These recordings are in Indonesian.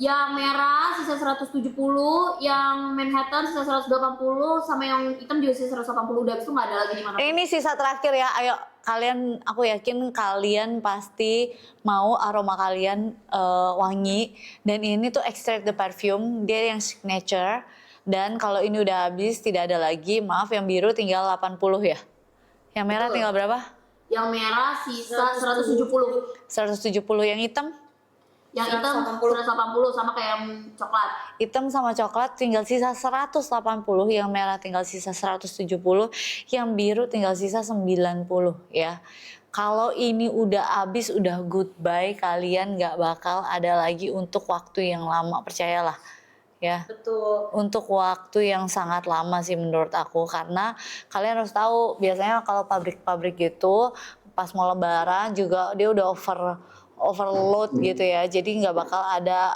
Yang merah sisa 170, yang Manhattan sisa 180, sama yang hitam juga sisa 180. Udah, itu nggak ada lagi di mana. Ini sisa terakhir ya, ayo kalian, aku yakin kalian pasti mau aroma kalian wangi. Dan ini tuh extract the perfume, dia yang signature. Dan kalau ini udah habis, tidak ada lagi, maaf yang biru tinggal 80 ya. Yang merah Betul. tinggal berapa? Yang merah sisa 170. 170, yang hitam? Yang hitam 180 sama kayak yang coklat. Hitam sama coklat tinggal sisa 180, yang merah tinggal sisa 170, yang biru tinggal sisa 90 ya. Kalau ini udah habis, udah goodbye, kalian nggak bakal ada lagi untuk waktu yang lama, percayalah ya. Betul. Untuk waktu yang sangat lama sih menurut aku, karena kalian harus tahu biasanya kalau pabrik-pabrik gitu pas mau lebaran juga dia udah overload gitu ya, jadi nggak bakal ada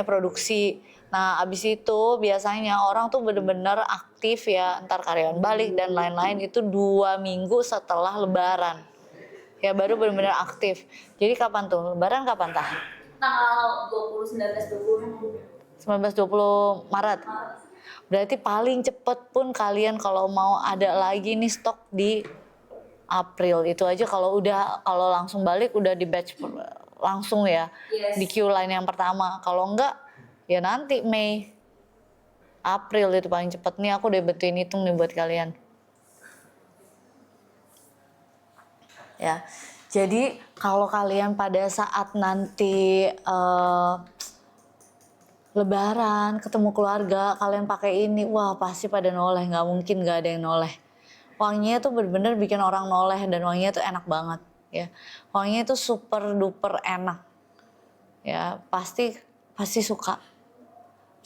produksi. Nah abis itu biasanya orang tuh bener-bener aktif ya, ntar karyawan balik dan lain-lain itu 2 minggu setelah lebaran ya baru bener-bener aktif. Jadi kapan tuh lebaran, kapan tah? Tanggal 20, 19, 20. 19-20 Maret. Berarti paling cepet pun kalian kalau mau ada lagi nih stok di April. Itu aja kalau langsung balik udah di batch langsung ya. Yes. Di queue line yang pertama. Kalau enggak ya nanti Mei, April itu paling cepet. Nih aku udah betuin hitung nih buat kalian. Ya. Jadi kalau kalian pada saat nanti lebaran ketemu keluarga kalian pakai ini, wah pasti pada noleh, nggak mungkin nggak ada yang noleh. Wanginya tuh bener-bener bikin orang noleh dan wanginya tuh enak banget ya. Wanginya tuh super duper enak ya, pasti suka.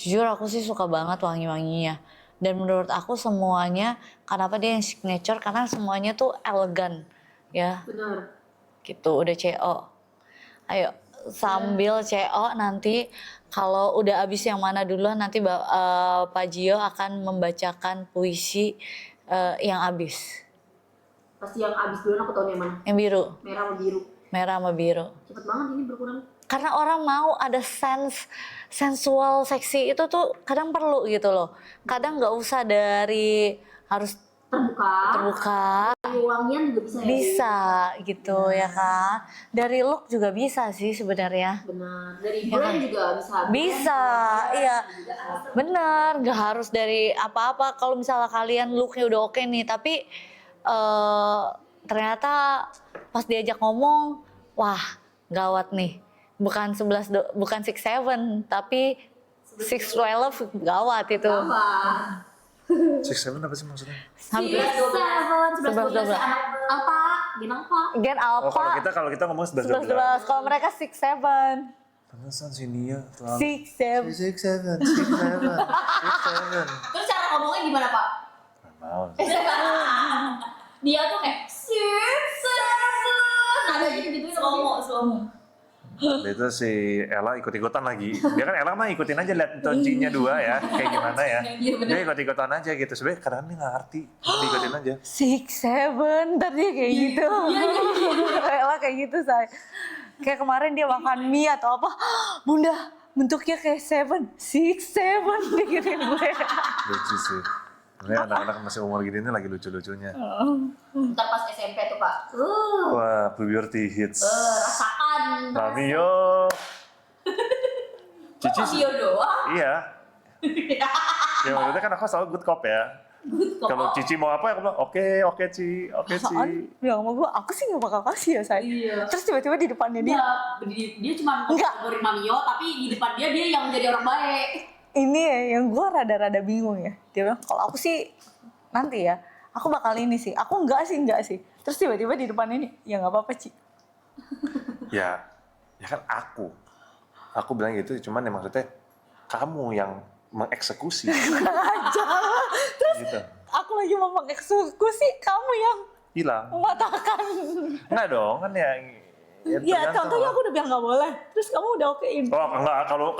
Jujur aku sih suka banget wangi-wanginya. Dan menurut aku semuanya, kenapa dia yang signature, karena semuanya tuh elegan ya. Benar. Gitu, udah CO. Ayo sambil CO nanti kalau udah habis yang mana duluan, nanti Pak Gio akan membacakan puisi yang habis. Pasti yang habis duluan, aku tahu yang mana. Yang biru. Merah sama biru. Merah sama biru. Cepet banget ini berkurang. Karena orang mau ada sensual seksi itu tuh kadang perlu gitu loh. Kadang nggak usah dari harus terbuka. Dari wangian juga bisa ya. Bisa gitu ya kan. Dari look juga bisa sih sebenarnya. Benar. Dari brand juga bisa. Bisa, iya. Bener, nggak harus dari apa-apa. Kalau misalnya kalian looknya udah oke nih, tapi ternyata pas diajak ngomong, wah gawat nih. Bukan 6'7", tapi 6'12", gawat itu. Apa? 6'7" apa sih maksudnya? Hampir 11, 12 anak apa? Gen apa? Gen Oh Alpha. kalau kita ngomong 11. 11. Kalau mereka 6'7". Pantesan sih Nia. 6'7". 6'7". Terus cara ngomongnya gimana, Pak? Mau. Dia tuh kayak 6'7". Ada gitu-gitu slow-mo. Itu si Ella ikut-ikutan lagi. Dia kan Ella mah ikutin aja, lihat toncinya 2 ya, kayak gimana ya. Dia ikut-ikutan aja gitu. Sebenarnya kadang dia nggak ngerti, ikutin aja. 6'7", ntar dia kayak gitu. Ella kayak gitu, say. Kayak kemarin dia makan mie atau apa, Bunda bentuknya kayak 6'7", dia gituin gue. Lucu sih. Ini anak-anak masih umur gini ini lagi lucu-lucunya. Ntar pas SMP tuh, Pak. Wah, puberty hits. Rasakan. Lamio. Cici Kok Mio doang? Iya. Ya maksudnya kan aku selalu good cop ya. Kalau Cici mau apa, aku bilang oke Ci, oke Ci. Bilang sama gue, aku sih gak bakal kasih ya, say. Iya. Terus tiba-tiba di depannya dia, Dia cuma ngobrolin Mamio, tapi di depan dia yang jadi orang baik. ini ya yang gue rada-rada bingung ya. Dia bilang, kalau aku sih nanti ya, aku bakal ini sih. Aku enggak sih. Terus tiba-tiba di depan ini, ya gak apa-apa Ci. Ya kan aku bilang gitu, cuman ya maksudnya kamu yang mengeksekusi. Aja. Terus Gitu. aku lagi mau mengeksekusi, kamu yang Hilang. mematahkan. Enggak dong, kan ya Iya, tergantung contohnya lah. aku udah bilang nggak boleh, terus kamu udah okein. Oh enggak, kalau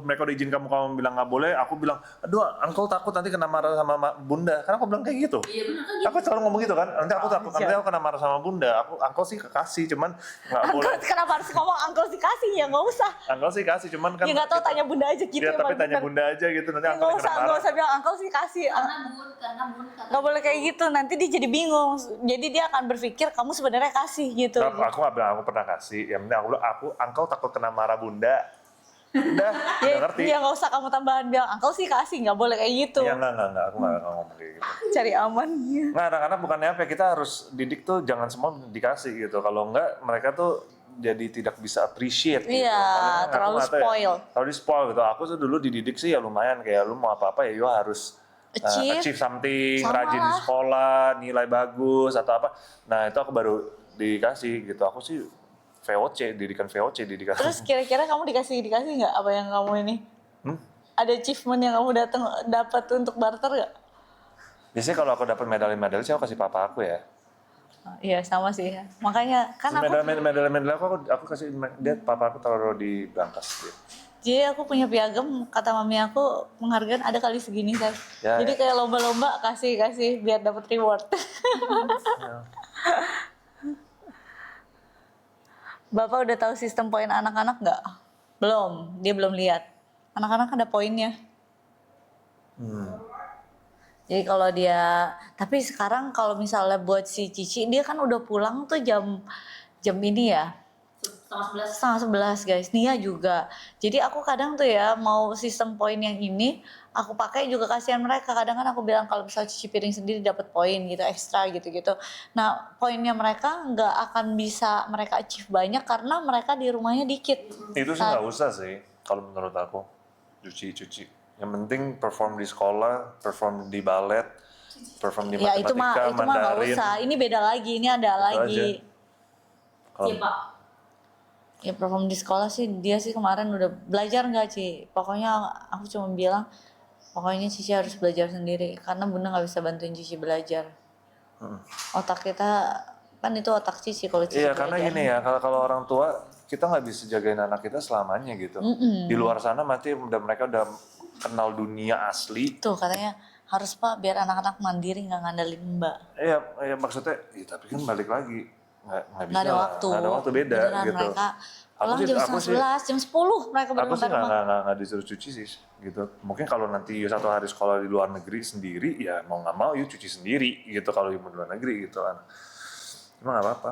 mereka udah izin kamu bilang nggak boleh, aku bilang, aduh, uncle takut nanti kena marah sama bunda. Karena aku bilang kayak gitu. Iya benar kan Aku selalu ngomong gitu kan, nanti aku takut, nanti aku kena marah sama bunda. Uncle sih kasih, cuman nggak boleh. Uncle, kenapa harus ngomong uncle sih kasih ya? Nggak usah. Uncle sih kasih, cuman kan. Ya nggak tahu, tanya bunda aja gitu. Ya, tapi emang tanya bener. bunda aja gitu, nanti Ya, uncle nggak kena usah, marah. nggak usah bilang uncle sih kasih. karena Nggak boleh kayak gitu, nanti dia jadi bingung. Jadi dia akan berpikir kamu sebenarnya kasih gitu. Aku nggak bilang aku pernah kasih, yang penting aku bilang, uncle takut kena marah bunda. Udah ngerti. Ya nggak usah kamu tambahan bilang uncle sih kasih, nggak boleh kayak gitu. Iya enggak, aku nggak ngomong kayak gitu. Cari aman. Nggak, anak-anak bukannya apa, kita harus didik tuh jangan semua dikasih gitu. Kalau enggak, mereka tuh jadi tidak bisa appreciate gitu. Iya, Makanya terlalu aku nggak tahu ya, spoil. terlalu di spoil gitu. Aku tuh dulu dididik sih ya lumayan, kayak lu mau apa-apa ya harus achieve something, Sama rajin di lah. sekolah, nilai bagus atau apa. Nah itu aku baru dikasih gitu. Aku sih didikan VOC. Terus kira-kira kamu dikasih nggak apa yang kamu ini? Ada achievement yang kamu dapat untuk barter nggak? Biasanya kalau aku dapat medali sih aku kasih papa aku ya. Iya sama sih. Makanya kan aku Medali aku kasih dia, papa aku taruh di brankas dia. jadi aku punya piagam, kata mami aku penghargaan ada kali segini kan. Ya, Jadi ya. kayak lomba-lomba kasih biar dapat reward. Ya. Bapak udah tahu sistem poin anak-anak nggak? Belum, dia belum lihat. Anak-anak ada poinnya. Jadi kalau dia, tapi sekarang kalau misalnya buat si Cici, dia kan udah pulang tuh jam ini ya, setengah 11 guys. Nia juga. Jadi aku kadang tuh ya mau sistem poin yang ini aku pakai juga, kasihan mereka. Kadang kan aku bilang kalau misalnya cuci piring sendiri dapat poin gitu ekstra gitu. Nah poinnya mereka nggak akan bisa mereka achieve banyak karena mereka di rumahnya dikit. Itu sih nggak usah sih kalau menurut aku cuci. Yang penting perform di sekolah, perform di balet, perform di Ya matematika, itu mah nggak Mandarin. usah. Ini beda lagi, ini ada Itu lagi. aja. Kalau Iya pak. Ya perform di sekolah sih dia sih kemarin udah belajar nggak Ci? Pokoknya aku cuma bilang pokoknya Cici harus belajar sendiri karena bunda nggak bisa bantuin Cici belajar. Otak kita kan itu otak Cici kalau Cici iya, belajar. karena gini ya, kalau orang tua kita nggak bisa jagain anak kita selamanya gitu. Di luar sana mereka udah kenal dunia asli. Tuh katanya harus Pak biar anak-anak mandiri nggak ngandelin Mbak. Iya maksudnya, tapi kan balik lagi nggak bisa. Nggak ada waktu. Nggak ada waktu beda Beneran, gitu. mereka Aku pulang sih- jam aku sih- 11, jam 10 mereka Aku baru sih sampai rumah. nggak disuruh cuci sih gitu. Mungkin kalau nanti satu hari sekolah di luar negeri sendiri, ya mau nggak mau cuci sendiri gitu kalau di luar negeri gitu kan. Emang nggak apa-apa.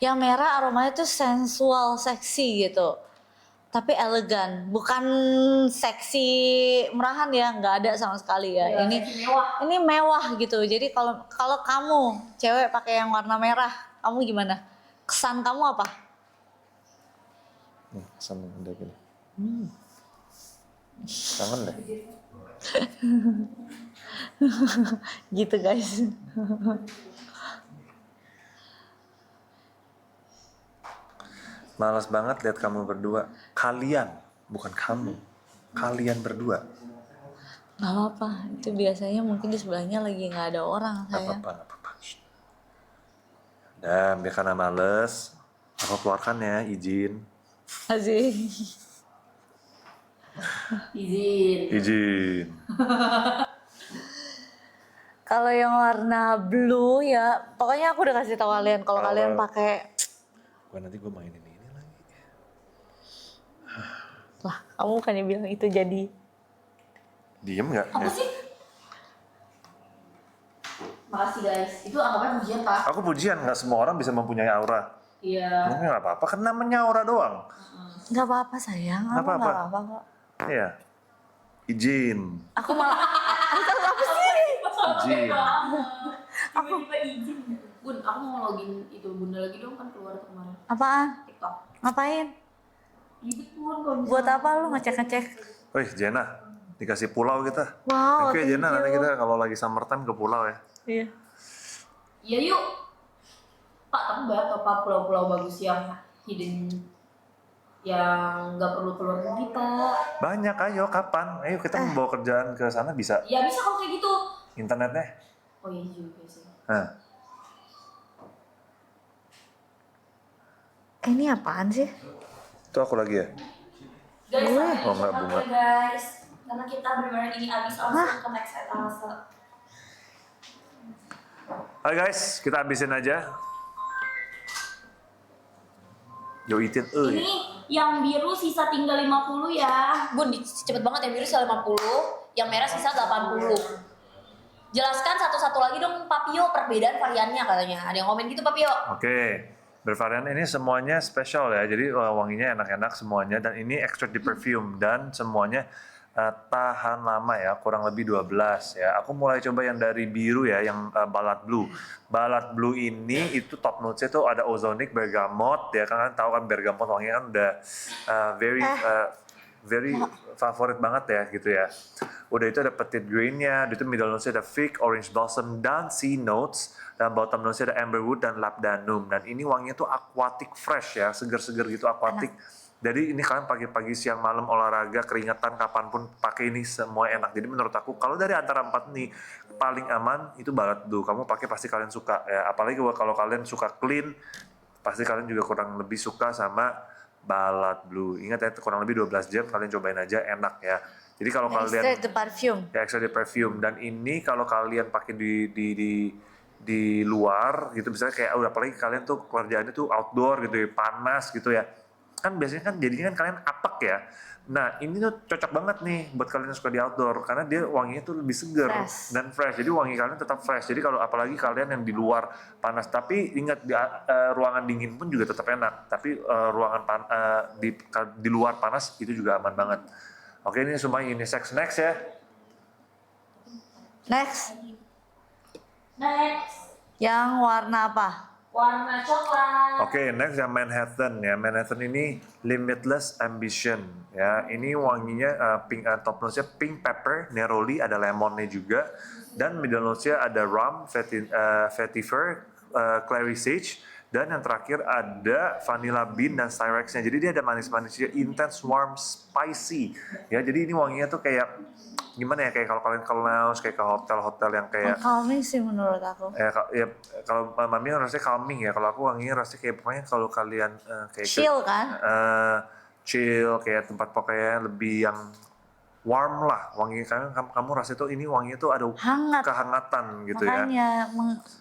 Yang merah aromanya tuh sensual, seksi gitu. Tapi elegan, bukan seksi murahan ya, nggak ada sama sekali ya. Ya, mewah. Ini mewah gitu. Jadi kalau kamu cewek pakai yang warna merah, kamu gimana? Kesan kamu apa? Nih, kesan udah gini. Kangen deh. Gitu guys. Malas banget lihat kamu berdua. Kalian, bukan kamu. Kalian berdua. Gak apa-apa, itu biasanya mungkin di sebelahnya lagi nggak ada orang Gak saya. apa-apa. Dan biar karena males, aku keluarkan ya izin. Asik. Izin. Kalau yang warna blue ya, pokoknya aku udah kasih tahu kalian kalau kalian pakai Wah, nanti gue mainin ini lagi. lah, kamu bukannya bilang itu jadi Diem nggak? Apa Ya. sih? Makasih guys. Itu anggapnya pujian pak. Aku pujian, nggak semua orang bisa mempunyai aura. Iya. Mungkin nggak apa-apa, kan namanya aura doang. nggak apa-apa sayang, Nggak aku nggak apa-apa. apa-apa kok. Iya. Izin. Aku malah apa sih? Izin. Tiba-tiba izin. Bun, aku mau login itu bunda lagi dong kan keluar kemarin. Apaan? TikTok. Ngapain? Ribet pun kalau misalnya. Buat apa lu ngecek-ngecek? Wih, Jena, dikasih pulau kita. Wow, Thank you ya, Jena, thank nanti you. kita kalau lagi summertime ke pulau ya. Iya. Iya yuk. Pak, tapi banyak apa pulau-pulau bagus yang hidden, yang nggak perlu keluar negeri pak. Banyak, ayo kapan? Ayo kita membawa kerjaan ke sana bisa. Ya bisa kalau kayak gitu. Internetnya. Oh iya juga sih. Nah, Ini apaan sih? Itu aku lagi ya? Guys, Oh, enggak, bunga. guys. Karena kita benar-benar ini habis langsung ke next etalase. Hai guys, kita habisin aja. Yo itin Ini yang biru sisa tinggal 50 ya. Bun, cepet banget, yang biru sisa 50, yang merah sisa 80. Jelaskan satu-satu lagi dong, Papio, perbedaan variannya katanya. Ada yang komen gitu, Papio. Oke, bervarian ini semuanya spesial ya. Jadi wanginya enak-enak semuanya dan ini extract di perfume dan semuanya tahan lama ya, kurang lebih 12 ya. Aku mulai coba yang dari biru ya, yang Ballad Blue. Ballad Blue ini itu top notes-nya tuh ada ozonic, bergamot ya, kan tahu kan bergamot wanginya kan udah very favorit banget ya gitu ya. Udah itu ada petite grain-nya, itu middle notes-nya ada fig, orange blossom, dan sea notes. Dan bottom notes-nya ada amberwood dan labdanum. Dan ini wanginya tuh aquatic fresh ya, seger-seger gitu aquatic. Jadi ini kalian pagi-pagi, siang, malam, olahraga, keringetan, kapanpun pakai ini semua enak. Jadi menurut aku kalau dari antara 4 nih paling aman itu Ballad Blue. Kamu pakai pasti kalian suka ya. Apalagi kalau kalian suka clean, pasti kalian juga kurang lebih suka sama Ballad Blue. Ingat ya, kurang lebih 12 jam kalian cobain aja, enak ya. Jadi kalau kalian Extract the perfume. ya extract the perfume, dan ini kalau kalian pakai di luar gitu, misalnya kayak apalagi kalian tuh kerjaannya tuh outdoor gitu ya, panas gitu ya. Kan biasanya kan jadinya kan kalian apek ya. Nah ini tuh cocok banget nih buat kalian yang suka di outdoor karena dia wanginya tuh lebih seger dan fresh. Jadi wangi kalian tetap fresh. Jadi kalau apalagi kalian yang di luar panas, tapi ingat ruangan dingin pun juga tetap enak. Tapi di luar panas itu juga aman banget. Oke, ini semua unisex. Next ya. Next. Next, Yang warna apa? warna coklat. Oke, next yang Manhattan ya. Manhattan ini Limitless Ambition ya. Ini wanginya pink, top notes-nya pink pepper, neroli, ada lemonnya juga. Dan middle notes-nya ada rum, vetiver, clary sage. Dan yang terakhir ada vanilla bean dan styrexnya. Jadi dia ada manis-manisnya, intense, warm, spicy. Ya, jadi ini wanginya tuh kayak gimana ya, kayak kalau kalian ke lounge, kayak ke hotel-hotel yang kayak Calming sih menurut aku. ya kalau mami rasanya calming ya, kalau aku wanginya rasanya kayak pokoknya kalau kalian kayak Chill kan? chill, kayak tempat pokoknya lebih yang warm lah wangi. Kamu rasa tuh ini wanginya tuh ada Hangat. kehangatan gitu ya. Makanya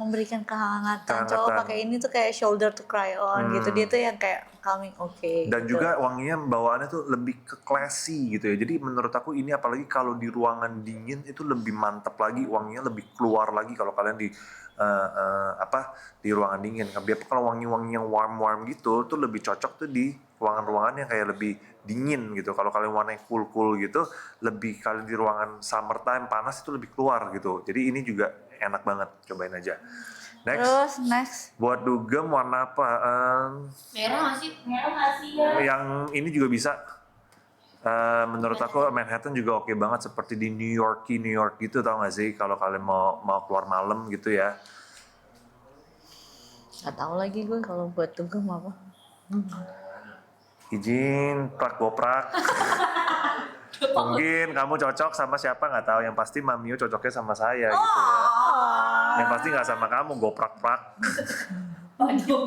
memberikan kehangatan. Cowok Kehangatan. pakai ini tuh kayak shoulder to cry on gitu. Dia tuh yang kayak calming, oke. Dan gitu. juga wanginya bawaannya tuh lebih ke classy gitu ya. Jadi menurut aku ini apalagi kalau di ruangan dingin itu lebih mantap lagi, wanginya lebih keluar lagi kalau kalian di di ruangan dingin. Biar kalau wangi-wangi yang warm gitu tuh lebih cocok tuh di ruangan-ruangan yang kayak lebih dingin gitu. Kalau kalian warnanya cool gitu, lebih kalian di ruangan summertime panas itu lebih keluar gitu. Jadi ini juga enak banget, cobain aja. Next. Terus next. Buat dugem warna apa? Merah nggak sih? Merah nggak sih ya? Yang ini juga bisa. Menurut aku Manhattan juga oke banget, seperti di New York gitu, tau gak sih? Kalau kalian mau keluar malam gitu ya. Gak tahu lagi gue kalau buat dugem apa. Izin prak goprak. Mungkin kamu cocok sama siapa nggak tahu. Yang pasti Mamio cocoknya sama saya gitu ya. Yang pasti nggak sama kamu, goprak prak. Waduh,